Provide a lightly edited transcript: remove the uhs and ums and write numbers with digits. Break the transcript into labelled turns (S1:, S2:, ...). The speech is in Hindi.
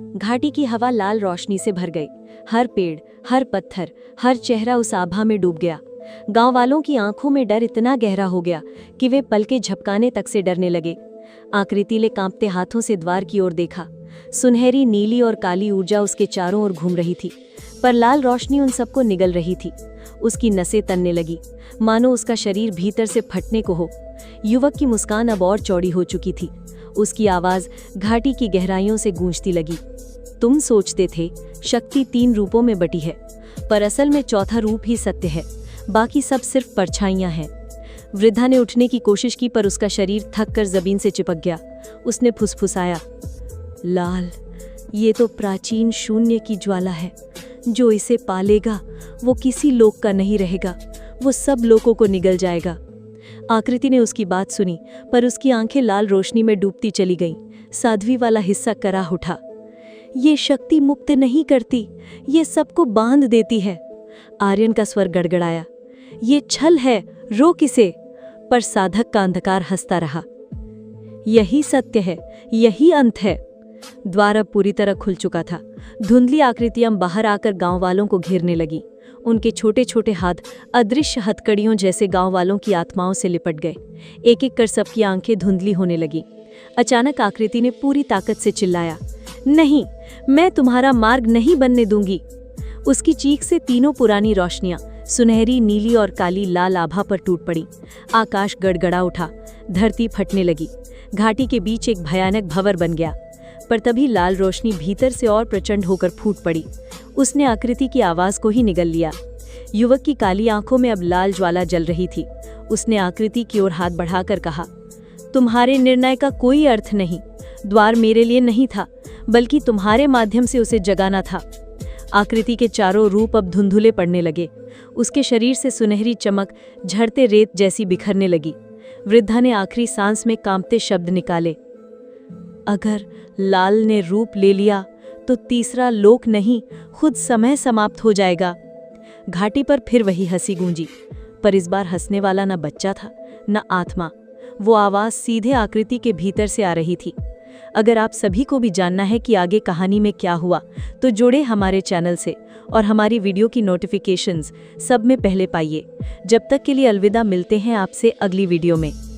S1: घाटी की हवा लाल रोशनी से भर गई। हर पेड़, हर पत्थर, हर चेहरा उस आभा में डूब गया। गांव वालों की आंखों में डर इतना गहरा हो गया कि वे पलके झपकाने तक से डरने लगे। आकृति ने कांपते हाथों से द्वार की ओर देखा। सुनहरी, नीली और काली ऊर्जा उसके चारों ओर घूम रही थी, पर लाल रोशनी उन सबको निगल रही थी। उसकी नसें तनने लगी, मानो उसका शरीर भीतर से फटने को हो। युवक की मुस्कान अब और चौड़ी हो चुकी थी। उसकी आवाज घाटी की गहराइयों से गूंजती लगी। तुम सोचते थे शक्ति 3 रूपों में बटी है, पर असल में चौथा रूप ही सत्य है, बाकी सब सिर्फ परछाइयां हैं। वृद्धा ने उठने की कोशिश की, पर उसका शरीर थक कर जमीन से चिपक गया। उसने फुसफुसाया, लाल, ये तो प्राचीन शून्य की ज्वाला है। जो इसे पालेगा वो किसी लोक का नहीं रहेगा, वो सब लोगों को निगल जाएगा। आकृति ने उसकी बात सुनी, पर उसकी आंखें लाल रोशनी में डूबती चली गईं। साध्वी वाला हिस्सा कराह उठा। ये शक्ति मुक्त नहीं करती, ये सबको बांध देती है। आर्यन का स्वर गड़गड़ाया, ये छल है, रोक इसे। पर साधक का अंधकार हंसता रहा। यही सत्य है, यही अंत है। द्वार अब पूरी तरह खुल चुका था। धुंधली आकृतियां बाहर आकर गांव वालों को घेरने लगी। उनके छोटे छोटे हाथ अदृश्य हथकड़ियों जैसे गांव वालों की आत्माओं से लिपट गए। एक एक कर सबकी आंखें धुंधली होने लगी। अचानक आकृति ने पूरी ताकत से चिल्लाया, नहीं, मैं तुम्हारा मार्ग नहीं बनने दूंगी। उसकी चीख से तीनों पुरानी रोशनियां सुनहरी, नीली और काली लाल आभा पर टूट पड़ी। आकाश गड़गड़ा उठा, धरती फटने लगी। घाटी के बीच एक भयानक भंवर बन गया। पर तभी लाल रोशनी भीतर से और प्रचंड होकर फूट पड़ी। उसने आकृति की आवाज को ही निगल लिया। युवक की काली आंखों में अब लाल ज्वाला जल रही थी। उसने आकृति की ओर हाथ बढ़ाकर कहा, तुम्हारे निर्णय का कोई अर्थ नहीं। द्वार मेरे लिए नहीं था, बल्कि तुम्हारे माध्यम से उसे जगाना था। आकृति के चारों रूप अब धुंधुले पड़ने लगे। उसके शरीर से सुनहरी चमक झड़ते रेत जैसी बिखरने लगी। वृद्धा ने आखिरी सांस में कांपते शब्द निकाले, अगर लाल ने रूप ले लिया तो तीसरा लोक नहीं, खुद समय समाप्त हो जाएगा। घाटी पर फिर वही हंसी गूंजी, पर इस बार हंसने वाला न बच्चा था, न आत्मा। वो आवाज सीधे आकृति के भीतर से आ रही थी। अगर आप सभी को भी जानना है कि आगे कहानी में क्या हुआ, तो जुड़े हमारे चैनल से और हमारी वीडियो की नोटिफिकेशंस सब में पहले पाइए। जब तक के लिए अलविदा, मिलते हैं आपसे अगली वीडियो में।